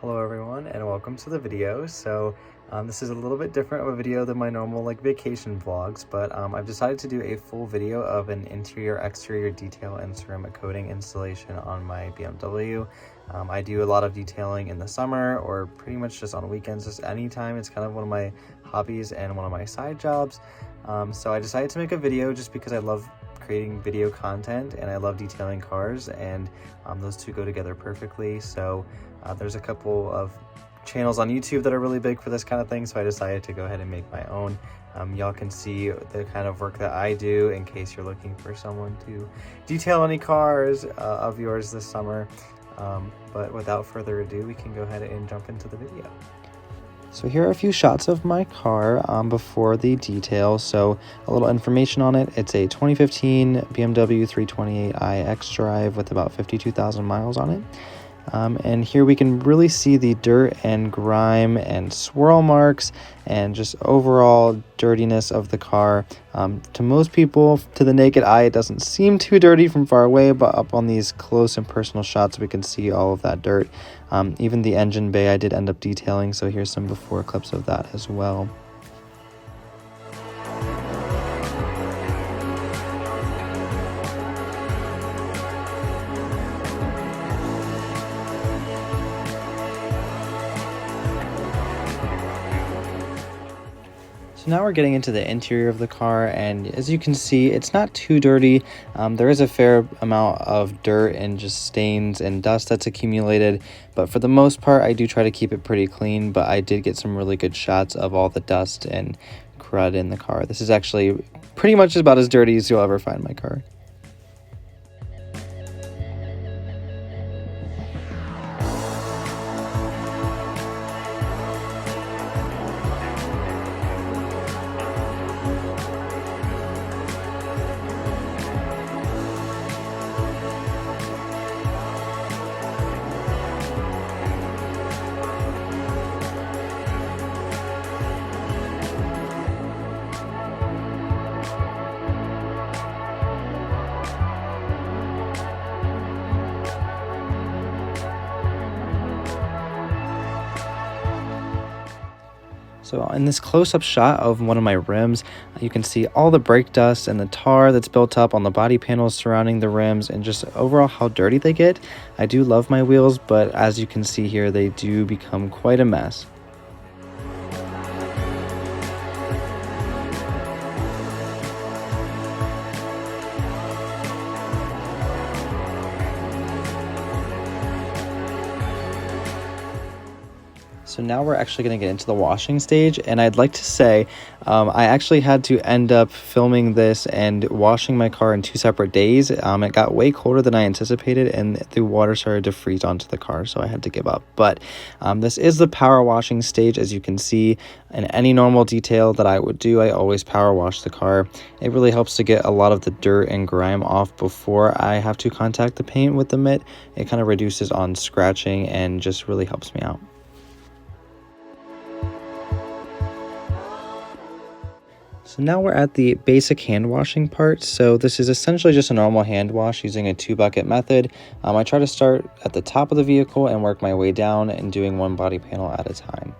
Hello everyone and welcome to the video. This is a little bit different of a video than my normal vacation vlogs, but I've decided to do a full video of an interior exterior detail and ceramic coating installation on my BMW. I do a lot of detailing in the summer or pretty much just on weekends, just anytime. It's kind of one of my hobbies and one of my side jobs. So I decided to make a video just because I love creating video content and I love detailing cars, and those two go together perfectly. So there's a couple of channels on YouTube that are really big for this kind of thing, so I decided to go ahead and make my own. Y'all can see the kind of work that I do in case you're looking for someone to detail any cars of yours this summer. But without further ado, we can go ahead and jump into the video. So here are a few shots of my car before the detail. So a little information on it. It's a 2015 BMW 328i xDrive with about 52,000 miles on it. And here we can really see the dirt and grime and swirl marks and just overall dirtiness of the car. To most people, to the naked eye, it doesn't seem too dirty from far away, but up on these close and personal shots, we can see all of that dirt. Even the engine bay I did end up detailing, so here's some before clips of that as well. So now we're getting into the interior of the car, and as you can see, it's not too dirty. There is a fair amount of dirt and just stains and dust that's accumulated, but for the most part, I do try to keep it pretty clean, but I did get some really good shots of all the dust and crud in the car. This is actually pretty much about as dirty as you'll ever find my car. So in this close-up shot of one of my rims, you can see all the brake dust and the tar that's built up on the body panels surrounding the rims, and just overall how dirty they get. I do love my wheels, but as you can see here, they do become quite a mess. So now we're actually going to get into the washing stage, and I'd like to say I actually had to end up filming this and washing my car in 2 separate days. It got way colder than I anticipated, and the water started to freeze onto the car, so I had to give up. But this is the power washing stage. As you can see, in any normal detail that I would do, I always power wash the car. It really helps to get a lot of the dirt and grime off before I have to contact the paint with the mitt. It kind of reduces on scratching and just really helps me out. So now we're at the basic hand washing part. So this is essentially just a normal hand wash using a 2-bucket method. I try to start at the top of the vehicle and work my way down and doing one body panel at a time.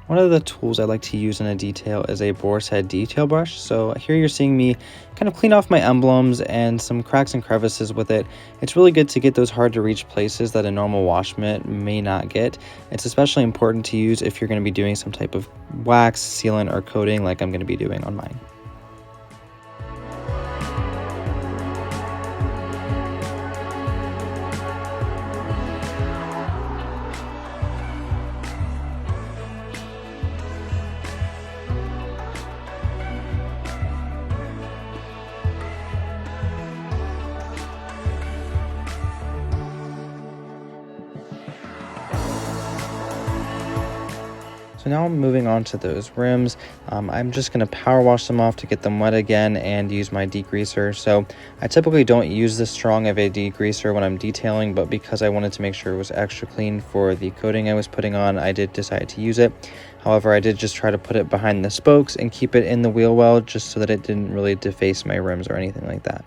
One of the tools I like to use in a detail is a boar's head detail brush. So here you're seeing me kind of clean off my emblems and some cracks and crevices with it. It's really good to get those hard to reach places that a normal wash mitt may not get. It's especially important to use if you're going to be doing some type of wax, sealant, or coating like I'm going to be doing on mine. So now I'm moving on to those rims. I'm just going to power wash them off to get them wet again and use my degreaser. So I typically don't use this strong of a degreaser when I'm detailing, but because I wanted to make sure it was extra clean for the coating I was putting on, I did decide to use it. However, I did just try to put it behind the spokes and keep it in the wheel well just so that it didn't really deface my rims or anything like that.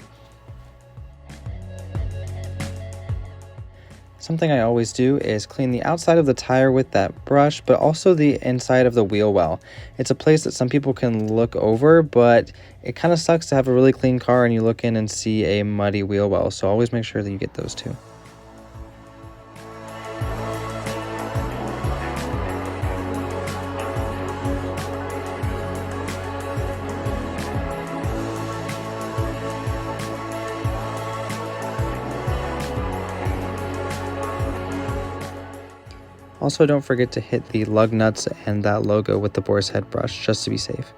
Something I always do is clean the outside of the tire with that brush, but also the inside of the wheel well. It's a place that some people can look over, but it kind of sucks to have a really clean car and you look in and see a muddy wheel well, so always make sure that you get those too. Also, don't forget to hit the lug nuts and that logo with the boar's head brush just to be safe.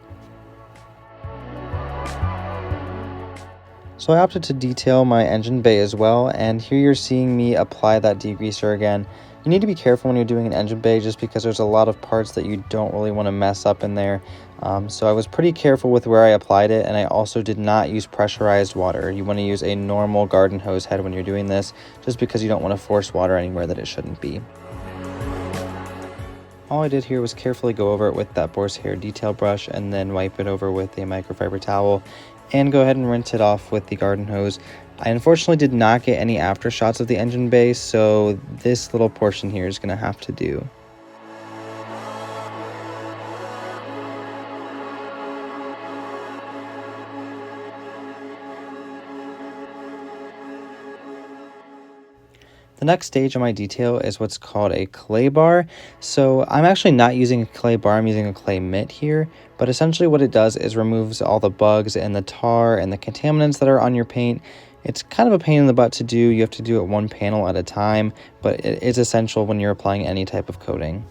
So I opted to detail my engine bay as well, and here you're seeing me apply that degreaser again. You need to be careful when you're doing an engine bay just because there's a lot of parts that you don't really want to mess up in there. So I was pretty careful with where I applied it, and I also did not use pressurized water. You want to use a normal garden hose head when you're doing this, just because you don't want to force water anywhere that it shouldn't be. All I did here was carefully go over it with that boar's hair detail brush and then wipe it over with a microfiber towel and go ahead and rinse it off with the garden hose. I unfortunately did not get any after shots of the engine bay, so this little portion here is going to have to do. The next stage of my detail is what's called a clay bar. So I'm actually not using a clay bar, I'm using a clay mitt here. But essentially what it does is removes all the bugs and the tar and the contaminants that are on your paint. It's kind of a pain in the butt to do. You have to do it one panel at a time, but it is essential when you're applying any type of coating.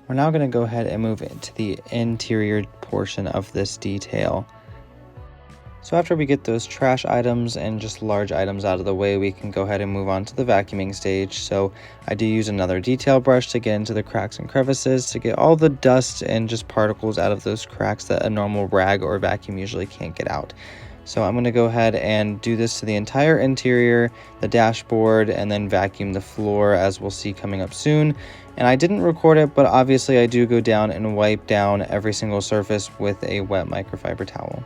We're now going to go ahead and move into the interior portion of this detail. So after we get those trash items and just large items out of the way, we can go ahead and move on to the vacuuming stage. So I do use another detail brush to get into the cracks and crevices to get all the dust and just particles out of those cracks that a normal rag or vacuum usually can't get out. So I'm going to go ahead and do this to the entire interior, the dashboard, and then vacuum the floor, as we'll see coming up soon. And I didn't record it, but obviously I do go down and wipe down every single surface with a wet microfiber towel.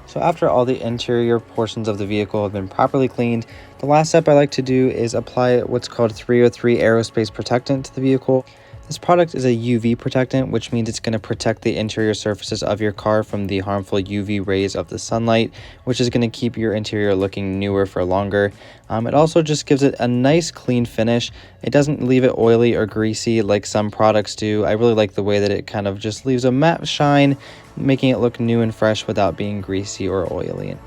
So after all the interior portions of the vehicle have been properly cleaned, the last step I like to do is apply what's called 303 aerospace protectant to the vehicle. This product is a UV protectant, which means it's going to protect the interior surfaces of your car from the harmful UV rays of the sunlight, which is going to keep your interior looking newer for longer. It also just gives it a nice clean finish. It doesn't leave it oily or greasy like some products do. I really like the way that it kind of just leaves a matte shine, making it look new and fresh without being greasy or oily.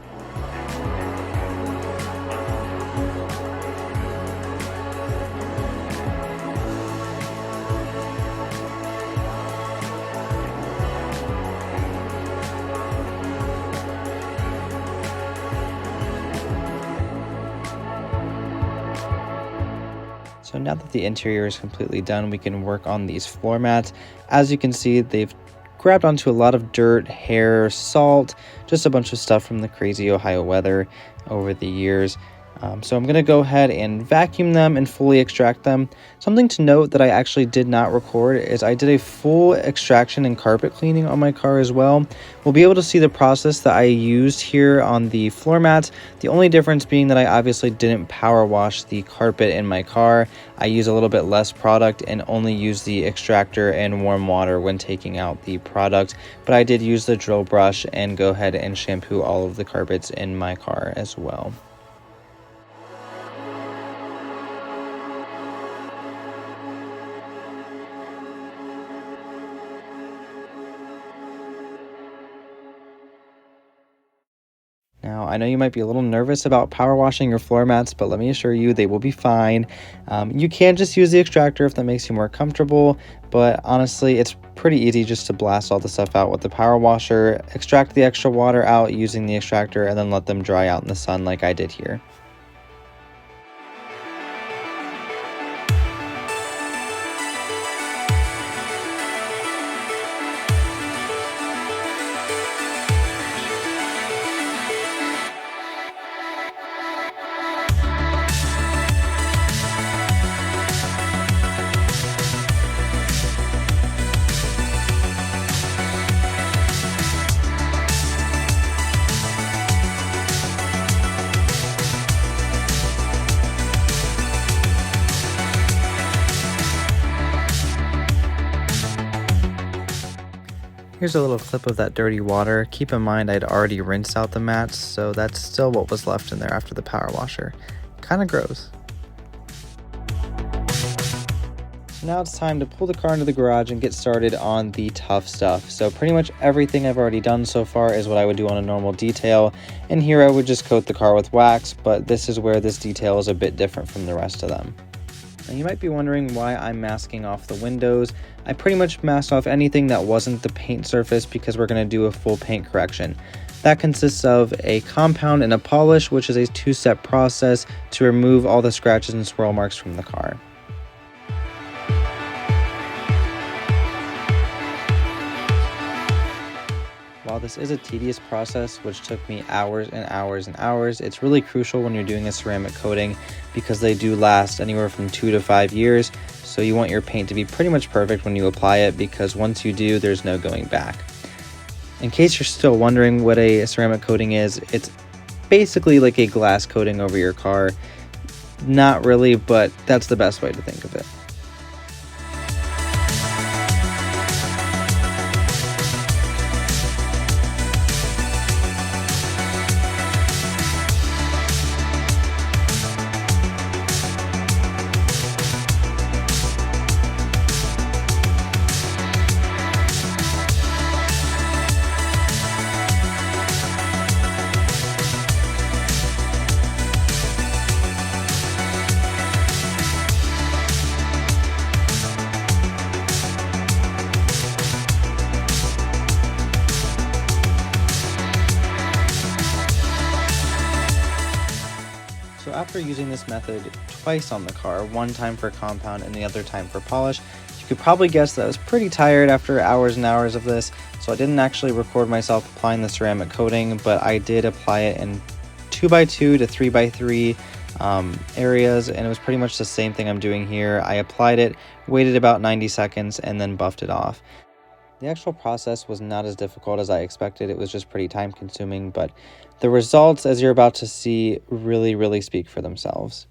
So now that the interior is completely done, we can work on these floor mats. As you can see, they've grabbed onto a lot of dirt, hair, salt, just a bunch of stuff from the crazy Ohio weather over the years. So I'm going to go ahead and vacuum them and fully extract them. Something to note that I actually did not record is I did a full extraction and carpet cleaning on my car as well. We'll be able to see the process that I used here on the floor mats. The only difference being that I obviously didn't power wash the carpet in my car. I use a little bit less product and only use the extractor and warm water when taking out the product. But I did use the drill brush and go ahead and shampoo all of the carpets in my car as well. Now, I know you might be a little nervous about power washing your floor mats, but let me assure you they will be fine. You can just use the extractor if that makes you more comfortable, but honestly, it's pretty easy just to blast all the stuff out with the power washer, extract the extra water out using the extractor, and then let them dry out in the sun like I did here. Here's a little clip of that dirty water. Keep in mind I'd already rinsed out the mats, so that's still what was left in there after the power washer. Kinda gross. So now it's time to pull the car into the garage and get started on the tough stuff. So pretty much everything I've already done so far is what I would do on a normal detail. And here I would just coat the car with wax, but this is where this detail is a bit different from the rest of them. Now you might be wondering why I'm masking off the windows. I pretty much masked off anything that wasn't the paint surface because we're going to do a full paint correction. That consists of a compound and a polish, which is a two-step process to remove all the scratches and swirl marks from the car. While this is a tedious process, which took me hours and hours and hours, it's really crucial when you're doing a ceramic coating because they do last anywhere from 2 to 5 years. So you want your paint to be pretty much perfect when you apply it because once you do, there's no going back. In case you're still wondering what a ceramic coating is, it's basically like a glass coating over your car. Not really, but that's the best way to think of it. So after using this method twice on the car, one time for compound and the other time for polish, you could probably guess that I was pretty tired after hours and hours of this, so I didn't actually record myself applying the ceramic coating, but I did apply it in 2x2 to 3x3 areas, and it was pretty much the same thing I'm doing here. I applied it, waited about 90 seconds, and then buffed it off. The actual process was not as difficult as I expected. It was just pretty time consuming, but the results, as you're about to see, really speak for themselves.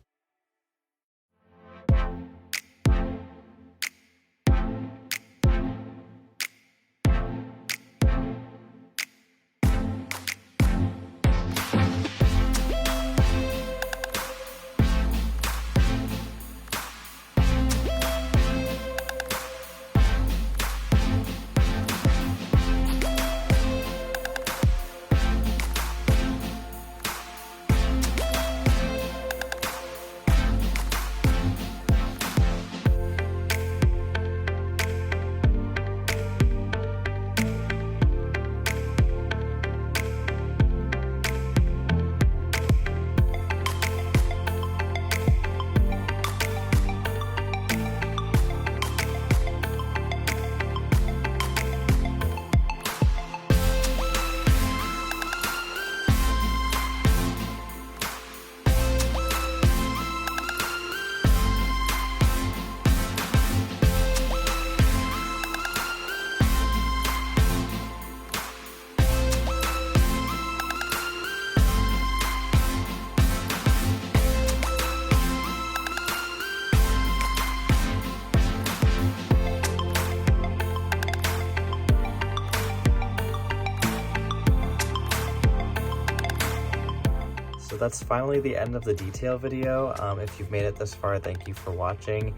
So that's finally the end of the detail video. If you've made it this far, thank you for watching.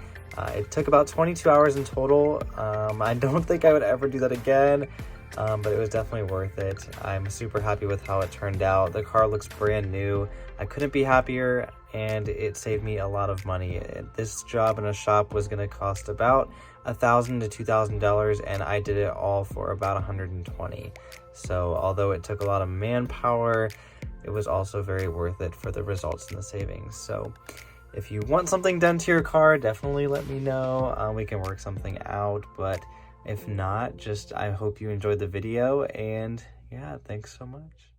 It took about 22 hours in total. I don't think I would ever do that again. but it was definitely worth it. I'm super happy with how it turned out. The car looks brand new. I couldn't be happier, and it saved me a lot of money. This job in a shop was going to cost about $1,000 to $2,000, and I did it all for about $120. So although it took a lot of manpower, it was also very worth it for the results and the savings. So if you want something done to your car, definitely let me know. We can work something out, but if not, I hope you enjoyed the video, and yeah, thanks so much.